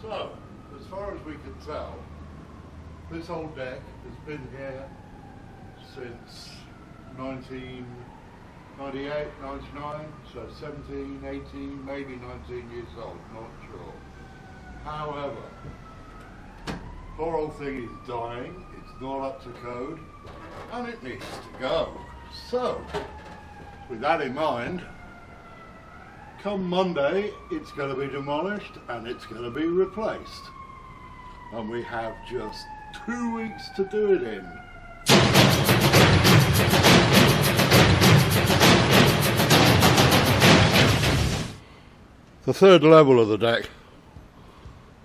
So, as far as we can tell, this old deck has been here since 1998, 99, so 17, 18, maybe 19 years old, not sure. However, poor old thing is dying, it's not up to code, and it needs to go. So, with that in mind, come Monday, it's going to be demolished and it's going to be replaced. And we have just 2 weeks to do it in. The third level of the deck,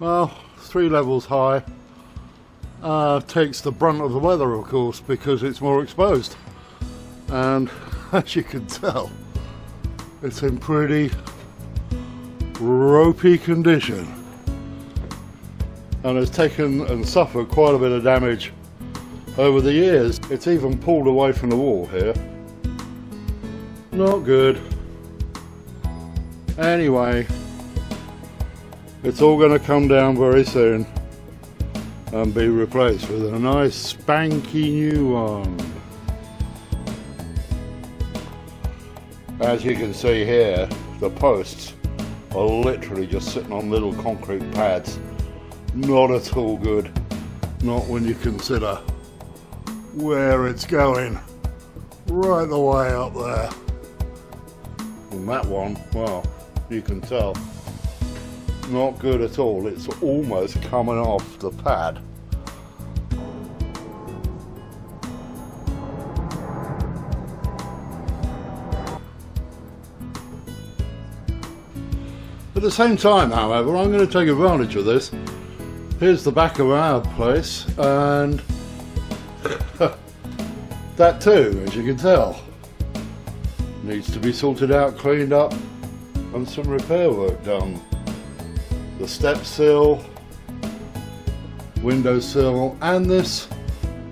well, 3 levels high, takes the brunt of the weather, of course, because it's more exposed. And as you can tell, it's in pretty ropey condition and has taken and suffered quite a bit of damage over the years. It's even pulled away from the wall here. Not good. Anyway, it's all going to come down very soon and be replaced with a nice spanky new one. As you can see here, the posts are literally just sitting on little concrete pads. Not at all good. Not when you consider where it's going. Right the way up there. And that one, well, you can tell, not good at all. It's almost coming off the pad. At the same time, however, I'm going to take advantage of this. Here's the back of our place, and that too, as you can tell, needs to be sorted out, cleaned up, and some repair work done. The step sill, window sill, and this,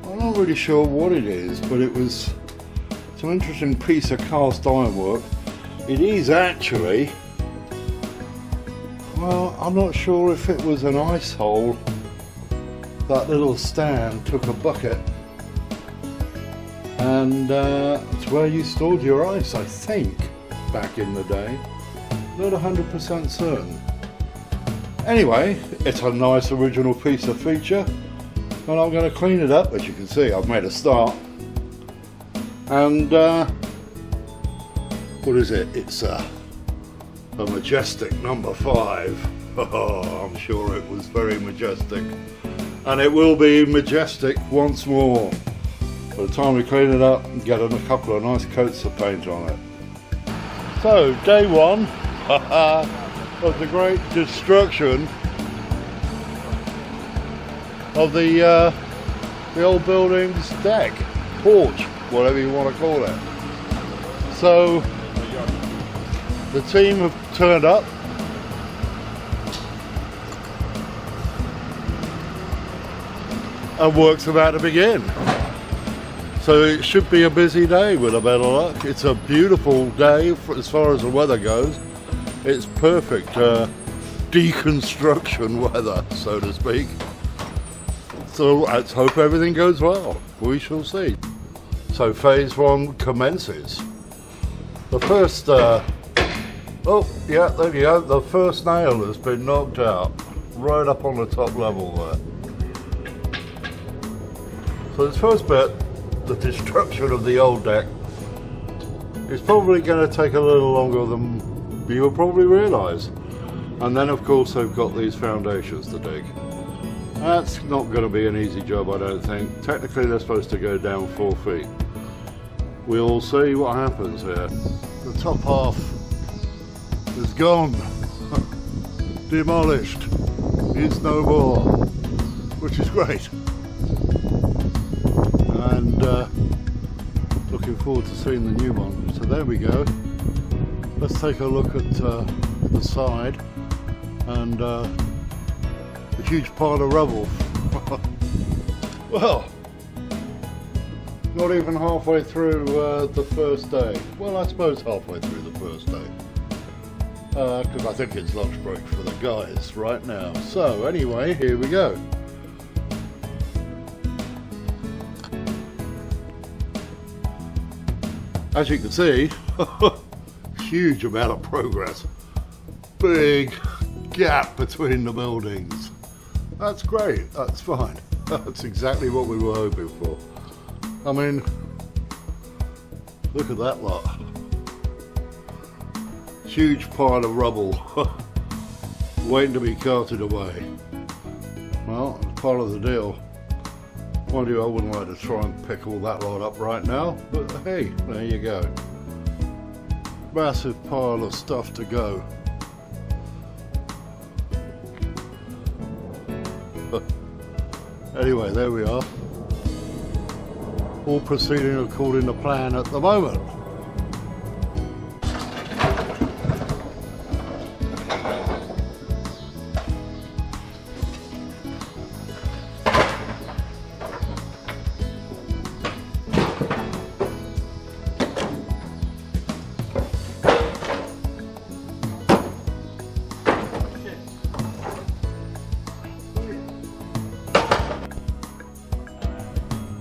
I'm not really sure what it is, but it's an interesting piece of cast iron work. It is actually, well, I'm not sure if it was an ice hole. That little stand took a bucket and it's where you stored your ice, I think, back in the day. Not 100% certain. Anyway, it's a nice original piece of feature and I'm going to clean it up. As you can see, I've made a start. And what is it? It's a majestic number 5. Oh, I'm sure it was very majestic, and it will be majestic once more by the time we clean it up and get a couple of nice coats of paint on it. So, day 1 of the great destruction of the old building's deck, porch, whatever you want to call it. So the team have turned up. And work's about to begin. So it should be a busy day with a bit of luck. It's a beautiful day as far as the weather goes. It's perfect deconstruction weather, so to speak. So let's hope everything goes well. We shall see. So phase 1 commences. The first oh, yeah, there you go. The first nail has been knocked out, right up on the top level there. So this first bit, the destruction of the old deck, is probably going to take a little longer than you will probably realise. And then of course they've got these foundations to dig. That's not going to be an easy job, I don't think. Technically they're supposed to go down 4 feet. We'll see what happens here. The top half is gone, demolished, is no more, which is great, and looking forward to seeing the new one. So there we go. Let's take a look at the side and a huge pile of rubble. Well, not even halfway through the first day. Well, I suppose halfway through the first day. because I think it's lunch break for the guys right now. So anyway, here we go. As you can see, huge amount of progress. Big gap between the buildings. That's great, that's fine. That's exactly what we were hoping for. I mean, look at that lot. Huge pile of rubble waiting to be carted away. Well, it's part of the deal. Mind you, I wouldn't like to try and pick all that lot up right now, but hey, there you go. Massive pile of stuff to go. Anyway, there we are. All proceeding according to plan at the moment.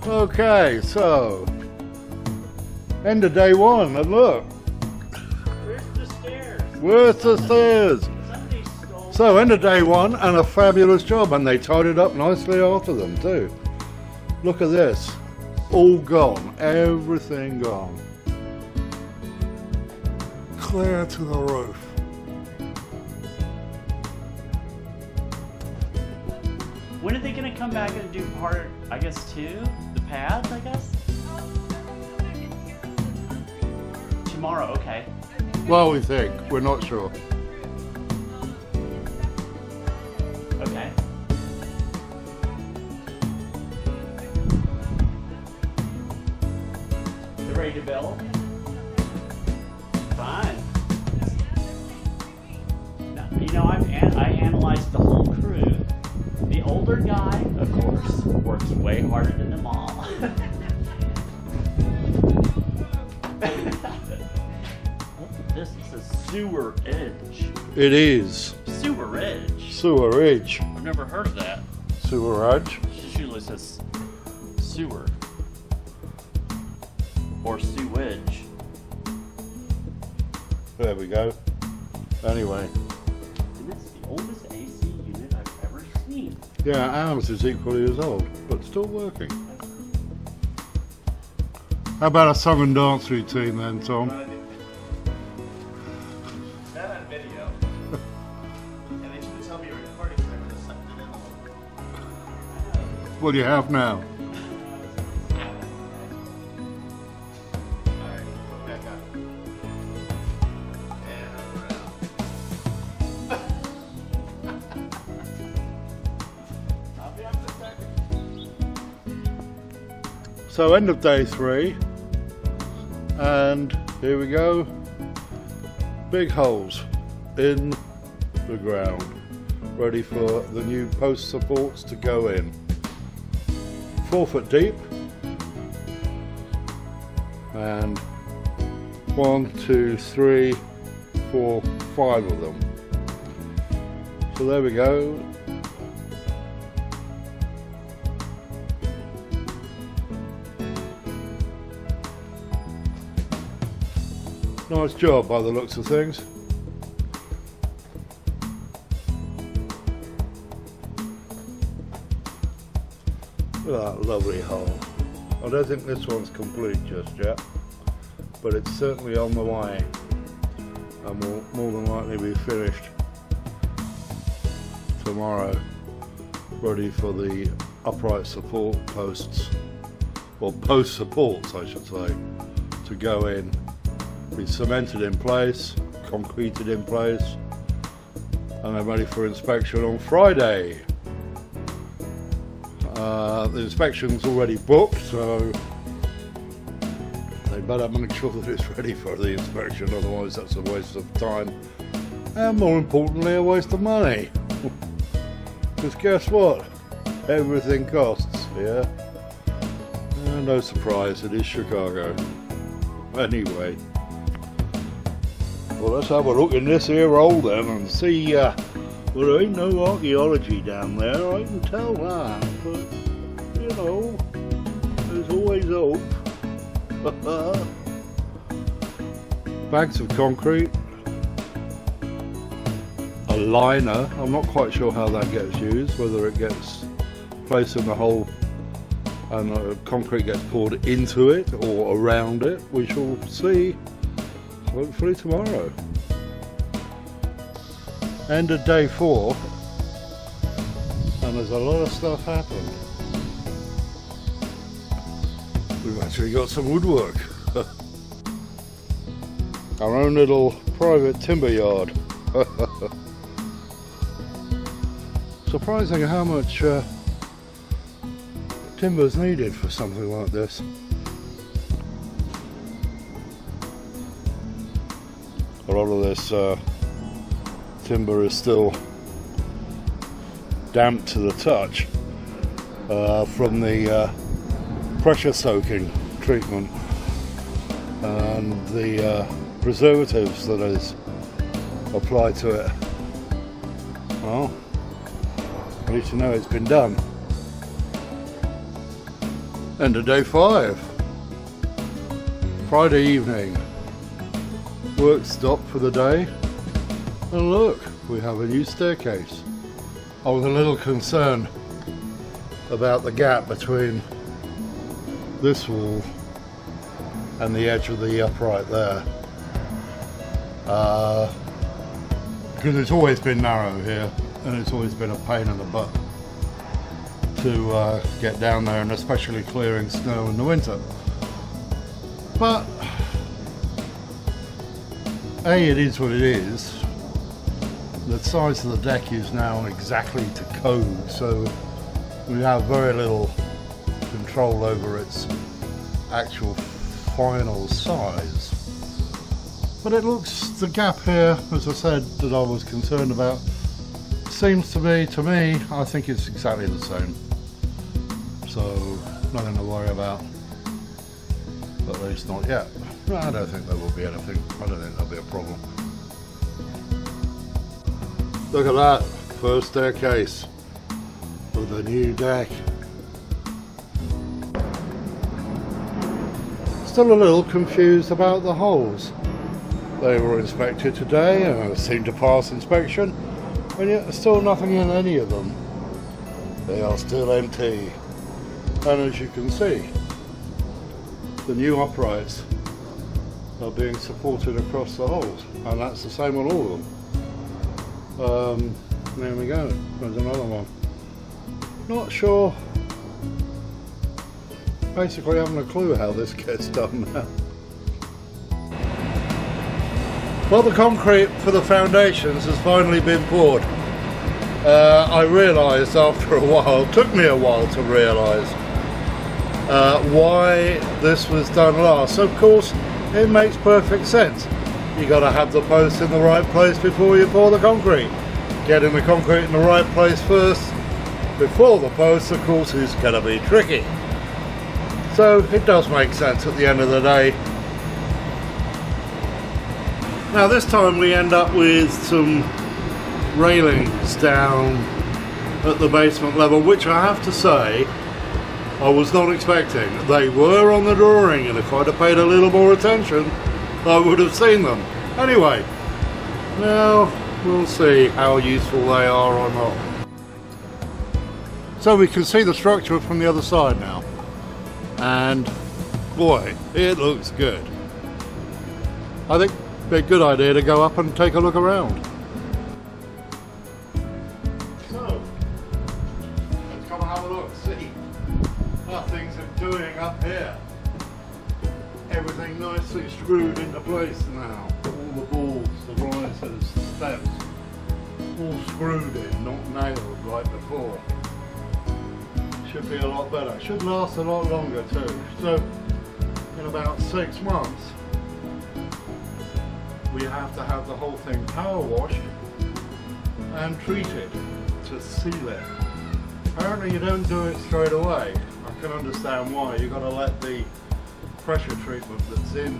Okay, so end of day one, and look. Where's the stairs? Where's the stairs? Somebody stole. So end of day one, and a fabulous job, and they tied it up nicely after them too. Look at this, all gone, everything gone. Clear to the roof. When are they gonna come back and do part, I guess, 2? The pads, I guess? Tomorrow, okay. Well, we think, we're not sure. Okay. They're ready to build? Fine. Now, you know, I analyzed the whole crew. The older guy, of course, works way harder than them all. This is a sewer edge. It is. Sewer edge. Sewer edge. I've never heard of that. Sewer edge. It usually says sewer or sewage. There we go. Anyway. And that's the oldest AC unit I've ever seen. Yeah, ours is equally as old, but still working. How about a song and dance routine then, Tom? That on video. And they didn't tell me you were recording, so I would have sucked it in. What do you have now? Alright, put back up. And around. I'll be up in a second. So end of day 3, and here we go. Big holes in the ground, ready for the new post supports to go in. 4 foot deep, and 1, 2, 3, 4, 5 of them. So there we go. Nice job by the looks of things. Look at that lovely hole. I don't think this one's complete just yet, but it's certainly on the way and will more than likely be finished tomorrow, ready for the upright support posts, or post supports I should say, to go in. Be cemented in place, concreted in place, and they're ready for inspection on Friday. The inspection's already booked, so they better make sure that it's ready for the inspection, otherwise that's a waste of time and, more importantly, a waste of money. Because guess what? Everything costs, yeah? No surprise, it is Chicago. Anyway, Well, let's have a look in this here hole then and see. Well, there ain't no archaeology down there, I can tell that. But, you know, there's always hope. Bags of concrete. A liner. I'm not quite sure how that gets used, whether it gets placed in the hole and concrete gets poured into it or around it. We shall see hopefully tomorrow. End of day 4, and there's a lot of stuff happened. We've actually got some woodwork. Our own little private timber yard. Surprising how much timber is needed for something like this. A lot of this timber is still damp to the touch from the pressure soaking treatment and the preservatives that is applied to it. Well, at least you know it's been done. End of day 5. Friday evening. Work stopped for the day. And look, we have a new staircase. I was a little concerned about the gap between this wall and the edge of the upright there. Because it's always been narrow here and it's always been a pain in the butt to get down there, and especially clearing snow in the winter. But A, it is what it is. The size of the deck is now exactly to code, so we have very little control over its actual final size. But it looks, the gap here, as I said, that I was concerned about, seems to me, I think it's exactly the same. So, nothing to worry about, at least not yet. No, I don't think there will be anything, I don't think there'll be a problem. Look at that, first staircase with the new deck. Still a little confused about the holes. They were inspected today and seemed to pass inspection, and yet there's still nothing in any of them. They are still empty. And as you can see, the new uprights are being supported across the holes, and that's the same on all of them. There we go, there's another one. Not sure, basically haven't a clue how this gets done now. Well, the concrete for the foundations has finally been poured. I realised after a while, it took me a while to realise why this was done last. Of course, it makes perfect sense. You got to have the post in the right place before you pour the concrete. Getting the concrete in the right place first before the post, of course, is going to be tricky. So it does make sense at the end of the day. Now this time we end up with some railings down at the basement level, which I have to say I was not expecting. They were on the drawing, and if I'd have paid a little more attention I would have seen them. Anyway, now we'll see how useful they are or not. So we can see the structure from the other side now, and boy, it looks good. I think it'd be a good idea to go up and take a look around. So, let's come and have a look, see how things are doing up here. Everything nicely screwed into place now. All the boards, the risers, the steps, all screwed in, not nailed like before. Should be a lot better. Should last a lot longer too. So, in about 6 months, we have to have the whole thing power washed and treated to seal it. Apparently you don't do it straight away. I can understand why. You've got to let the pressure treatment that's in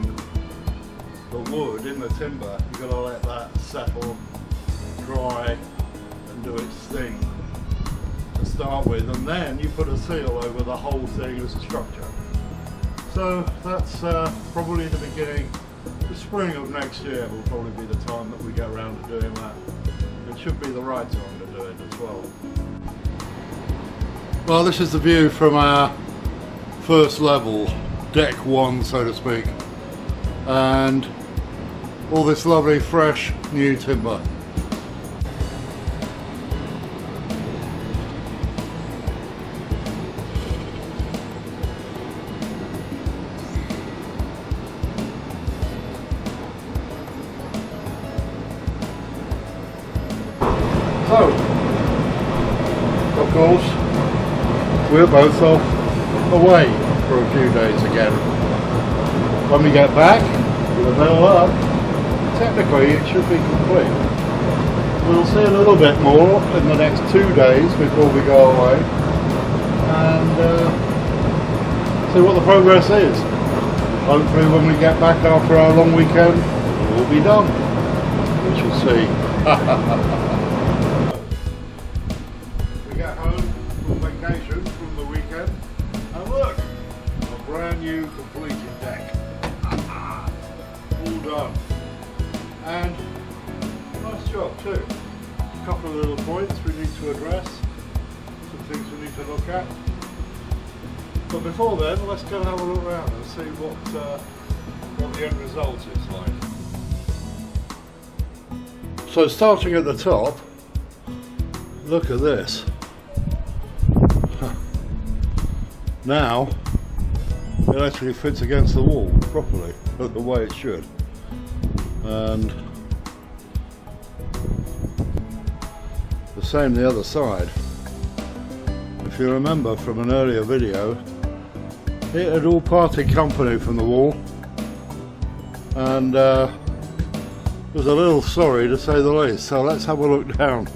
the wood in the timber, you've got to let that settle, dry, and do its thing to start with, and then you put a seal over the whole thing as a structure. So that's probably the beginning, the spring of next year will probably be the time that we get around to doing that. It should be the right time to do it as well. Well, this is the view from our first level, deck one, so to speak, and all this lovely fresh new timber. So, of course, we're both off away for a few days again. When we get back, with a little up, technically it should be complete. We'll see a little bit more in the next 2 days before we go away, and see what the progress is. Hopefully when we get back after our long weekend, we'll be done. We shall see. We get home from vacation from the weekend, and look, a brand new completed deck. All done. And nice job too. A couple of little points we need to address, some things we need to look at. But before then, let's go and have a look around and see what the end result is like. So starting at the top, look at this. Now it actually fits against the wall properly, the way it should. And the same the other side. If you remember from an earlier video, it had all parted company from the wall, and was a little sorry to say the least. So let's have a look down.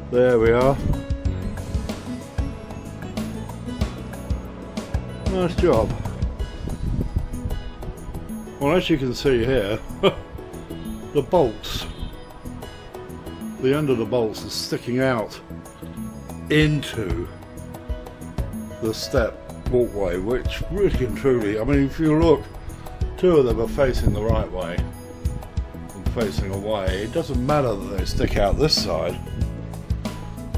There we are. Nice job. Well, as you can see here, the bolts, the end of the bolts is sticking out into the step walkway, which really and truly, I mean, if you look, two of them are facing the right way and facing away. It doesn't matter that they stick out this side,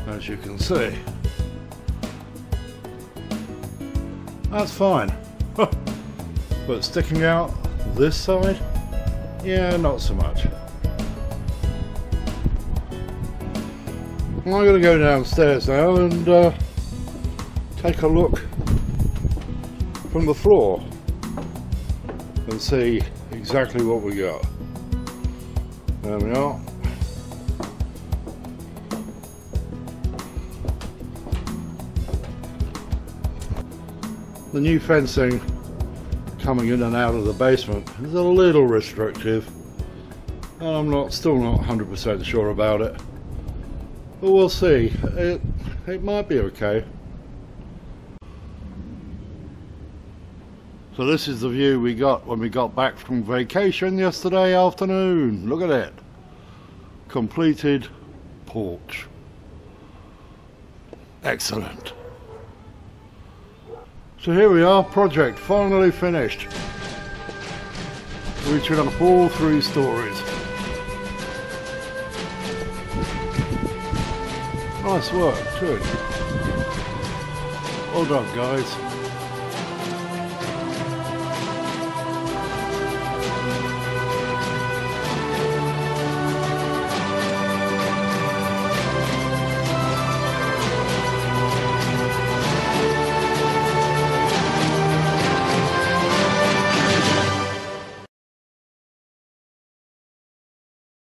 as you can see. That's fine. But sticking out this side, yeah, not so much. I'm going to go downstairs now and take a look from the floor and see exactly what we got. There we are. The new fencing coming in and out of the basement is a little restrictive, and I'm still not 100% sure about it, but we'll see. It might be okay. So this is the view we got when we got back from vacation yesterday afternoon. Look at it. Completed porch. Excellent. So here we are, project finally finished. Reaching up all 3 stories. Nice work too. Well done, guys.